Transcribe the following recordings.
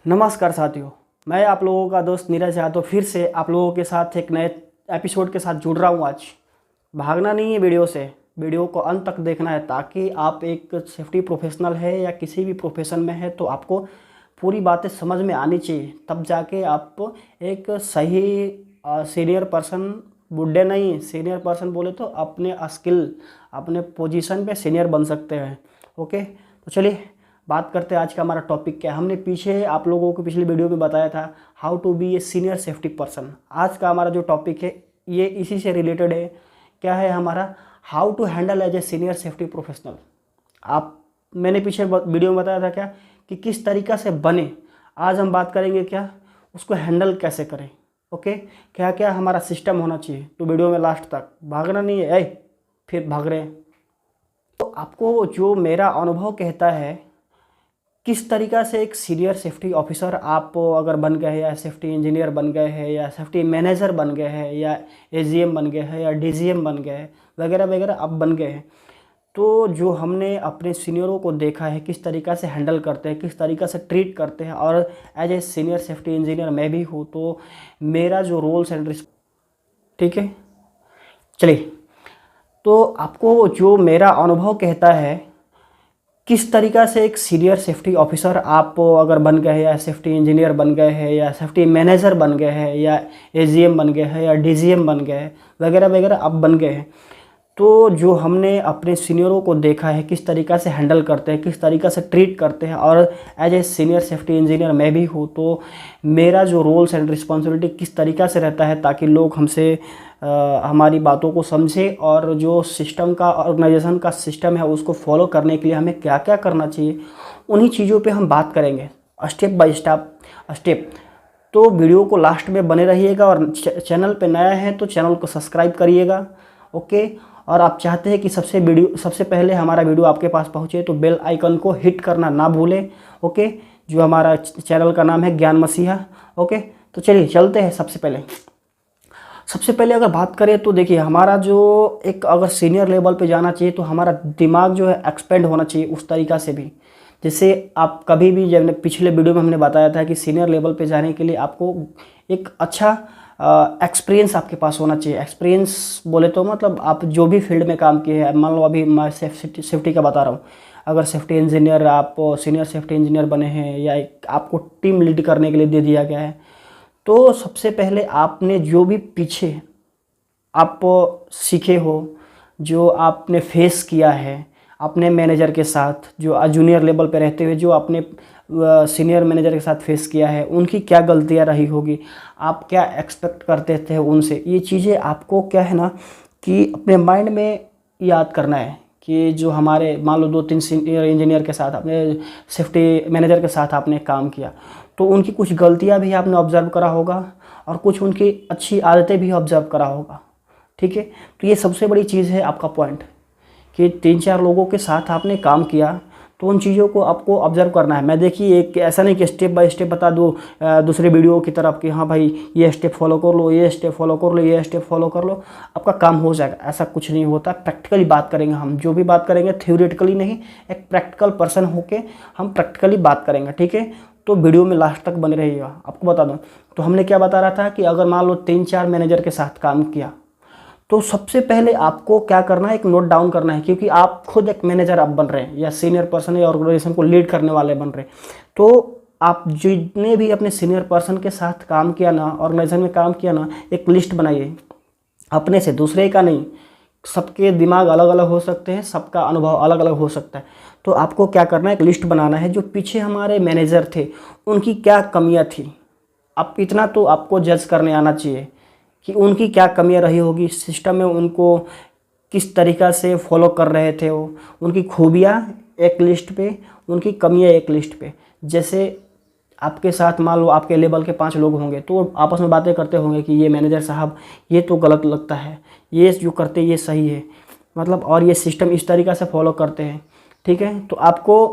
नमस्कार साथियों, मैं आप लोगों का दोस्त नीरज यादव फिर से आप लोगों के साथ एक नए एपिसोड के साथ जुड़ रहा हूँ। आज भागना नहीं है वीडियो से, वीडियो को अंत तक देखना है ताकि आप एक सेफ्टी प्रोफेशनल है या किसी भी प्रोफेशन में है तो आपको पूरी बातें समझ में आनी चाहिए, तब जाके आप एक सही सीनियर पर्सन, बुढ़े नहीं सीनियर पर्सन बोले तो अपने स्किल अपने पोजीशन पे सीनियर बन सकते हैं। ओके, तो चलिए बात करते हैं आज का हमारा टॉपिक क्या है। हमने पीछे आप लोगों को पिछली वीडियो में बताया था how to be a senior safety person. आज का हमारा जो टॉपिक है ये इसी से रिलेटेड है। क्या है हमारा? How to handle as a senior safety professional. मैंने पीछे वीडियो में बताया था क्या कि किस तरीक़ा से बने। आज हम बात करेंगे क्या उसको हैंडल कैसे करें। ओके, क्या क्या हमारा सिस्टम होना चाहिए। तो वीडियो में लास्ट तक भागना नहीं है, फिर भाग रहे हैं। तो आपको जो मेरा अनुभव कहता है किस तरीक़ा से एक सीनियर सेफ्टी ऑफिसर आप अगर बन गए हैं या सेफ्टी इंजीनियर बन गए हैं या सेफ्टी मैनेजर बन गए हैं या एजीएम बन गए हैं या डीजीएम बन गए हैं वगैरह वगैरह आप बन गए हैं, तो जो हमने अपने सीनियरों को देखा है किस तरीक़ा से हैंडल करते हैं, किस तरीक़ा से ट्रीट करते हैं, और as a senior safety engineer मैं भी हूँ तो मेरा जो रोल्स एंड ठीक है। चलिए, तो आपको जो मेरा अनुभव कहता है किस तरीक़ा से एक सीनियर सेफ्टी ऑफिसर आप अगर बन गए हैं या सेफ्टी इंजीनियर बन गए हैं या सेफ्टी मैनेजर बन गए हैं या एजीएम बन गए हैं या डीजीएम बन गए हैं वगैरह वगैरह आप बन गए हैं, तो जो हमने अपने सीनियरों को देखा है किस तरीक़ा से हैंडल करते हैं, किस तरीक़ा से ट्रीट करते हैं, और as a senior safety engineer मैं भी हूँ तो मेरा जो रोल्स एंड रिस्पॉन्सिबिलिटी किस तरीक़ा से रहता है ताकि लोग हमसे हमारी बातों को समझे और जो सिस्टम का ऑर्गेनाइजेशन का सिस्टम है उसको फॉलो करने के लिए हमें क्या क्या करना चाहिए, उन्हीं चीज़ों पे हम बात करेंगे स्टेप बाय स्टेप। तो वीडियो को लास्ट में बने रहिएगा और चैनल पे नया है तो चैनल को सब्सक्राइब करिएगा। ओके, और आप चाहते हैं कि सबसे पहले हमारा वीडियो आपके पास पहुँचे तो बेल आइकन को हिट करना ना भूलें। ओके, जो हमारा चैनल का नाम है ज्ञान मसीहा। ओके, तो चलिए चलते हैं। सबसे पहले अगर बात करें तो देखिए हमारा जो एक अगर सीनियर लेवल पे जाना चाहिए तो हमारा दिमाग जो है एक्सपेंड होना चाहिए उस तरीक़ा से भी। जैसे आप कभी भी, जब पिछले वीडियो में हमने बताया था कि सीनियर लेवल पे जाने के लिए आपको एक अच्छा एक्सपीरियंस आपके पास होना चाहिए। एक्सपीरियंस बोले तो मतलब आप जो भी फील्ड में काम किए हैं, मान लो अभी मैं सेफ्टी का बता रहा हूँ, अगर सेफ्टी इंजीनियर आप सीनियर सेफ्टी इंजीनियर बने हैं या आपको टीम लीड करने के लिए दे दिया गया है, तो सबसे पहले आपने जो भी पीछे आप सीखे हो, जो आपने फेस किया है अपने मैनेजर के साथ, जो जूनियर लेवल पे रहते हुए जो आपने सीनियर मैनेजर के साथ फेस किया है, उनकी क्या गलतियां रही होगी, आप क्या एक्सपेक्ट करते थे उनसे, ये चीज़ें आपको क्या है ना कि अपने माइंड में याद करना है कि जो हमारे मान लो 2-3 सीनियर इंजीनियर के साथ अपने सेफ्टी मैनेजर के साथ आपने काम किया तो उनकी कुछ गलतियां भी आपने ऑब्ज़र्व करा होगा और कुछ उनकी अच्छी आदतें भी ऑब्ज़र्व करा होगा। ठीक है, तो ये सबसे बड़ी चीज़ है आपका पॉइंट कि 3-4 लोगों के साथ आपने काम किया तो उन चीज़ों को आपको ऑब्ज़र्व करना है। मैं देखिए एक ऐसा नहीं कि स्टेप बाय स्टेप बता दूँ दूसरे वीडियो की तरफ कि हाँ भाई ये स्टेप फॉलो कर लो, ये स्टेप फॉलो कर लो, ये स्टेप फॉलो कर लो, आपका काम हो जाएगा। ऐसा कुछ नहीं होता। प्रैक्टिकली बात करेंगे हम, जो भी बात करेंगे थ्योरेटिकली नहीं, एक प्रैक्टिकल पर्सन होके हम प्रैक्टिकली बात करेंगे। ठीक है, तो वीडियो में लास्ट तक बने रहिएगा। आपको बता दूँ तो हमने क्या बता रहा था कि अगर मान लो 3-4 मैनेजर के साथ काम किया तो सबसे पहले आपको क्या करना है, एक नोट डाउन करना है, क्योंकि आप खुद एक मैनेजर आप बन रहे हैं या सीनियर पर्सन या ऑर्गेनाइजेशन को लीड करने वाले बन रहे हैं। तो आप जितने भी अपने सीनियर पर्सन के साथ काम किया ना, ऑर्गेनाइजेशन में काम किया ना, एक लिस्ट बनाइए अपने से, दूसरे का नहीं। सबके दिमाग अलग अलग हो सकते हैं, सबका अनुभव अलग अलग हो सकता है। तो आपको क्या करना है, एक लिस्ट बनाना है जो पीछे हमारे मैनेजर थे उनकी क्या कमियाँ थी। अब इतना तो आपको जज करने आना चाहिए कि उनकी क्या कमियां रही होगी सिस्टम में, उनको किस तरीक़ा से फॉलो कर रहे थे वो, उनकी खूबियां एक लिस्ट पे, उनकी कमियां एक लिस्ट पे। जैसे आपके साथ मान लो आपके लेवल के 5 लोग होंगे तो आपस में बातें करते होंगे कि ये मैनेजर साहब ये तो गलत लगता है, ये जो करते ये सही है, मतलब और ये सिस्टम इस तरीक़ा से फॉलो करते हैं। ठीक है, तो आपको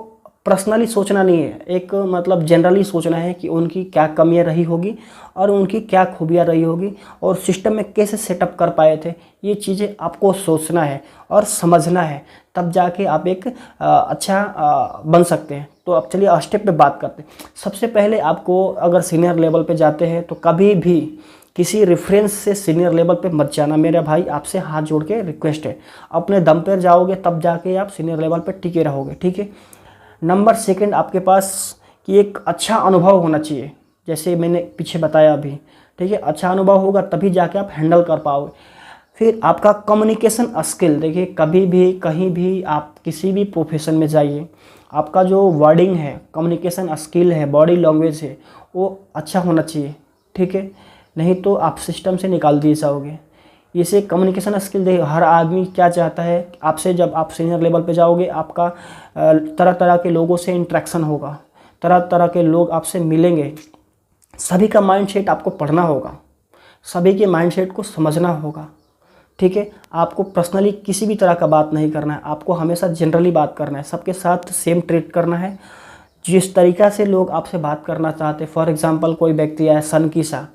पर्सनली सोचना नहीं है, एक मतलब जनरली सोचना है कि उनकी क्या कमियां रही होगी और उनकी क्या खूबियां रही होगी और सिस्टम में कैसे सेटअप कर पाए थे। ये चीज़ें आपको सोचना है और समझना है, तब जाके आप एक अच्छा बन सकते हैं। तो अब चलिए स्टेप पे बात करते हैं। सबसे पहले आपको अगर सीनियर लेवल पे जाते हैं तो कभी भी किसी रेफरेंस से सीनियर लेवल पे मत जाना मेरा भाई, आपसे हाथ जोड़ के रिक्वेस्ट है। अपने दम पर जाओगे तब जाके आप सीनियर लेवल पे टिके रहोगे, ठीक है। नंबर सेकंड, आपके पास कि एक अच्छा अनुभव होना चाहिए, जैसे मैंने पीछे बताया अभी, ठीक है। अच्छा अनुभव होगा तभी जाके आप हैंडल कर पाओगे। फिर आपका कम्युनिकेशन स्किल, देखिए कभी भी कहीं भी आप किसी भी प्रोफेशन में जाइए, आपका जो वर्डिंग है, कम्युनिकेशन स्किल है, बॉडी लैंग्वेज है, वो अच्छा होना चाहिए, ठीक है। नहीं तो आप सिस्टम से निकाल दिए जाओगे। इसे कम्युनिकेशन स्किल देखिए, हर आदमी क्या चाहता है आपसे, जब आप सीनियर लेवल पे जाओगे आपका तरह तरह के लोगों से इंटरेक्शन होगा, तरह तरह के लोग आपसे मिलेंगे, सभी का माइंडसेट आपको पढ़ना होगा, सभी के माइंडसेट को समझना होगा, ठीक है। आपको पर्सनली किसी भी तरह का बात नहीं करना है, आपको हमेशा जनरली बात करना है, सबके साथ सेम ट्रीट करना है। जिस तरीक़ा से लोग आपसे बात करना चाहते हैं, फॉर एग्जांपल कोई व्यक्ति है सन की सा,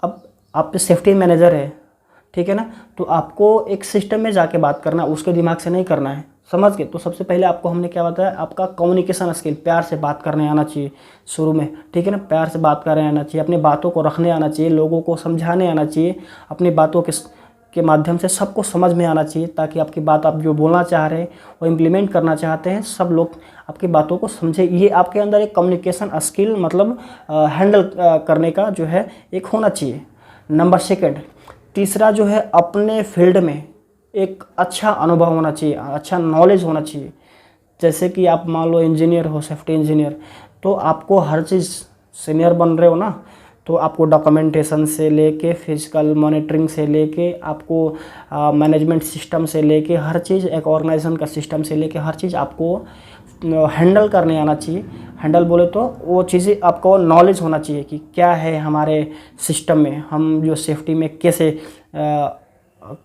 अब आप सेफ्टी मैनेजर है, ठीक है ना, तो आपको एक सिस्टम में जाके बात करना, उसके दिमाग से नहीं करना है, समझ गए। तो सबसे पहले आपको हमने क्या बताया, आपका कम्युनिकेशन स्किल, प्यार से बात करने आना चाहिए शुरू में, ठीक है ना, प्यार से बात करने आना चाहिए, अपनी बातों को रखने आना चाहिए, लोगों को समझाने आना चाहिए, अपनी बातों के माध्यम से सबको समझ में आना चाहिए, ताकि आपकी बात, आप जो बोलना चाह रहे हैं, वो इम्प्लीमेंट करना चाहते हैं, सब लोग आपकी बातों को समझे। ये आपके अंदर एक कम्युनिकेशन स्किल मतलब हैंडल करने का जो है एक होना चाहिए। नंबर सेकंड, तीसरा जो है अपने फील्ड में एक अच्छा अनुभव होना चाहिए, अच्छा नॉलेज होना चाहिए। जैसे कि आप मान लो इंजीनियर हो, सेफ्टी इंजीनियर, तो आपको हर चीज़, सीनियर बन रहे हो ना, तो आपको डॉक्यूमेंटेशन से लेके फिजिकल मॉनिटरिंग से लेके आपको मैनेजमेंट सिस्टम से लेके हर चीज़, एक ऑर्गेनाइजेशन का सिस्टम से लेके हर चीज़ आपको हैंडल करने आना चाहिए। हैंडल बोले तो वो चीज़ें आपको नॉलेज होना चाहिए कि क्या है हमारे सिस्टम में, हम जो सेफ्टी में कैसे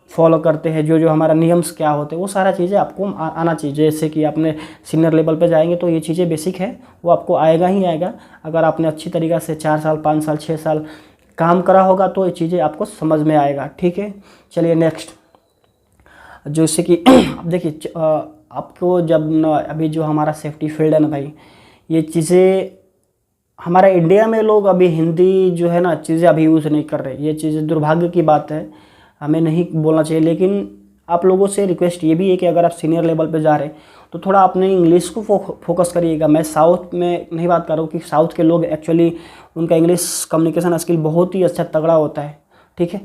फॉलो करते हैं, जो जो हमारा नियम्स क्या होते हैं, वो सारा चीज़ें आपको आना चाहिए। जैसे कि आपने सीनियर लेवल पे जाएंगे तो ये चीज़ें बेसिक है, वो आपको आएगा ही आएगा। अगर आपने अच्छी तरीक़ा से 4 साल 5 साल 6 साल काम करा होगा तो ये चीज़ें आपको समझ में आएगा, ठीक है। चलिए नेक्स्ट, जैसे कि अब देखिए आपको जब ना, अभी जो हमारा सेफ्टी फील्ड है ना भाई, ये चीज़ें हमारे इंडिया में लोग अभी हिंदी जो है ना चीज़ें अभी यूज़ नहीं कर रहे। ये चीज़ें दुर्भाग्य की बात है, हमें नहीं बोलना चाहिए। लेकिन आप लोगों से रिक्वेस्ट ये भी है कि अगर आप सीनियर लेवल पे जा रहे हैं तो थोड़ा अपने इंग्लिश को फोकस करिएगा। मैं साउथ में नहीं बात कर रहा हूँ कि साउथ के लोग एक्चुअली उनका इंग्लिश कम्युनिकेशन स्किल बहुत ही अच्छा तगड़ा होता है, ठीक है।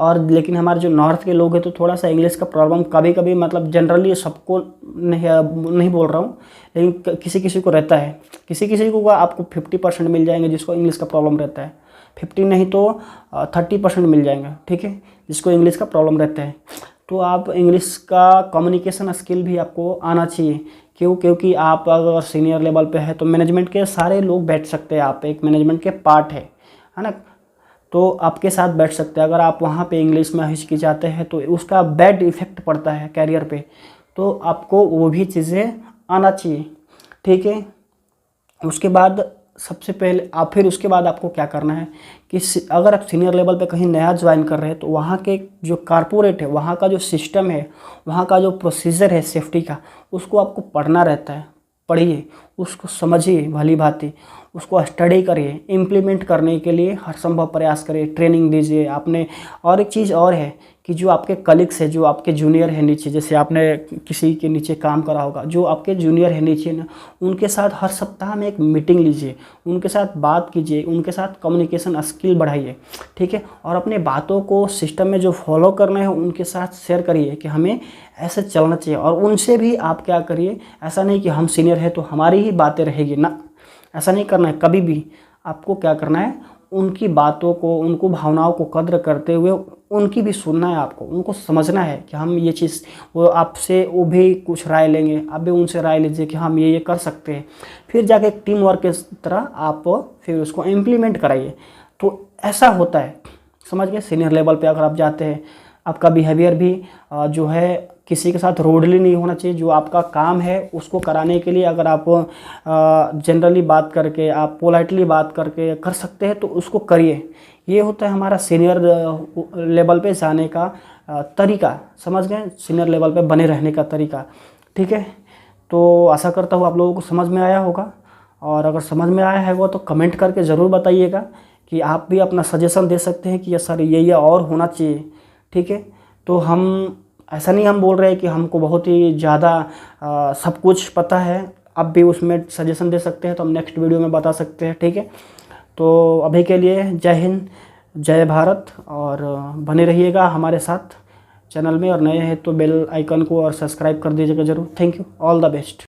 और लेकिन हमारे जो नॉर्थ के लोग हैं तो थोड़ा सा इंग्लिश का प्रॉब्लम कभी कभी, मतलब जनरली सबको नहीं बोल रहा हूँ, लेकिन किसी किसी को रहता है। किसी किसी को आपको 50% मिल जाएंगे जिसको इंग्लिश का प्रॉब्लम रहता है, 50 नहीं तो 30% मिल जाएंगे, ठीक है, जिसको इंग्लिश का प्रॉब्लम रहता है। तो आप इंग्लिश का कम्युनिकेशन स्किल भी आपको आना चाहिए। क्योंकि आप अगर सीनियर लेवल पे है तो मैनेजमेंट के सारे लोग बैठ सकते हैं, आप एक मैनेजमेंट के पार्ट है ना, तो आपके साथ बैठ सकते हैं। अगर आप वहाँ पे इंग्लिश में हिचकिचाते हैं तो उसका बैड इफ़ेक्ट पड़ता है कैरियर पे, तो आपको वो भी चीज़ें आना चाहिए, ठीक है। उसके बाद सबसे पहले आप, फिर उसके बाद आपको क्या करना है कि अगर आप सीनियर लेवल पे कहीं नया ज्वाइन कर रहे हैं तो वहाँ के जो कॉर्पोरेट है, वहाँ का जो सिस्टम है, वहाँ का जो प्रोसीजर है सेफ्टी का, उसको आपको पढ़ना रहता है। पढ़िए, उसको समझिए भली भांति, उसको स्टडी करिए, इम्प्लीमेंट करने के लिए हर संभव प्रयास करिए, ट्रेनिंग दीजिए आपने। और एक चीज़ और है कि जो आपके कलीग्स है, जो आपके जूनियर है नीचे, जैसे आपने किसी के नीचे काम करा होगा, जो आपके जूनियर है नीचे ना, उनके साथ हर सप्ताह में एक मीटिंग लीजिए, उनके साथ बात कीजिए, उनके साथ कम्युनिकेशन स्किल बढ़ाइए, ठीक है। और अपने बातों को सिस्टम में जो फॉलो करना है उनके साथ शेयर करिए कि हमें ऐसे चलना चाहिए। और उनसे भी आप क्या करिए, ऐसा नहीं कि हम सीनियर है तो हमारी ही बातें रहेगी ना, ऐसा नहीं करना है कभी भी। आपको क्या करना है, उनकी बातों को, उनको भावनाओं को कद्र करते हुए उनकी भी सुनना है आपको, उनको समझना है कि हम ये चीज़, वो आपसे वो भी कुछ राय लेंगे, आप भी उनसे राय लीजिए कि हम ये कर सकते हैं। फिर जाके एक टीम वर्क की तरह आप फिर उसको इम्प्लीमेंट कराइए। तो ऐसा होता है, समझ गए। सीनियर लेवल पे अगर आप जाते हैं, आपका बिहेवियर भी जो है किसी के साथ रोडली नहीं होना चाहिए। जो आपका काम है उसको कराने के लिए अगर आप जनरली बात करके, आप पोलाइटली बात करके कर सकते हैं तो उसको करिए। ये होता है हमारा सीनियर लेवल पे जाने का तरीका, समझ गए, सीनियर लेवल पे बने रहने का तरीका, ठीक है। तो आशा करता हूँ आप लोगों को समझ में आया होगा, और अगर समझ में आया है वो तो कमेंट करके ज़रूर बताइएगा कि आप भी अपना सजेशन दे सकते हैं कि ये सर ये और होना चाहिए। ठीक है, तो हम ऐसा नहीं हम बोल रहे हैं कि हमको बहुत ही ज़्यादा सब कुछ पता है, आप भी उसमें सजेशन दे सकते हैं तो हम नेक्स्ट वीडियो में बता सकते हैं। ठीक है, तो अभी के लिए जय हिंद, जय भारत, और बने रहिएगा हमारे साथ चैनल में, और नए हैं तो बेल आइकन को और सब्सक्राइब कर दीजिएगा ज़रूर। Thank you, all the best.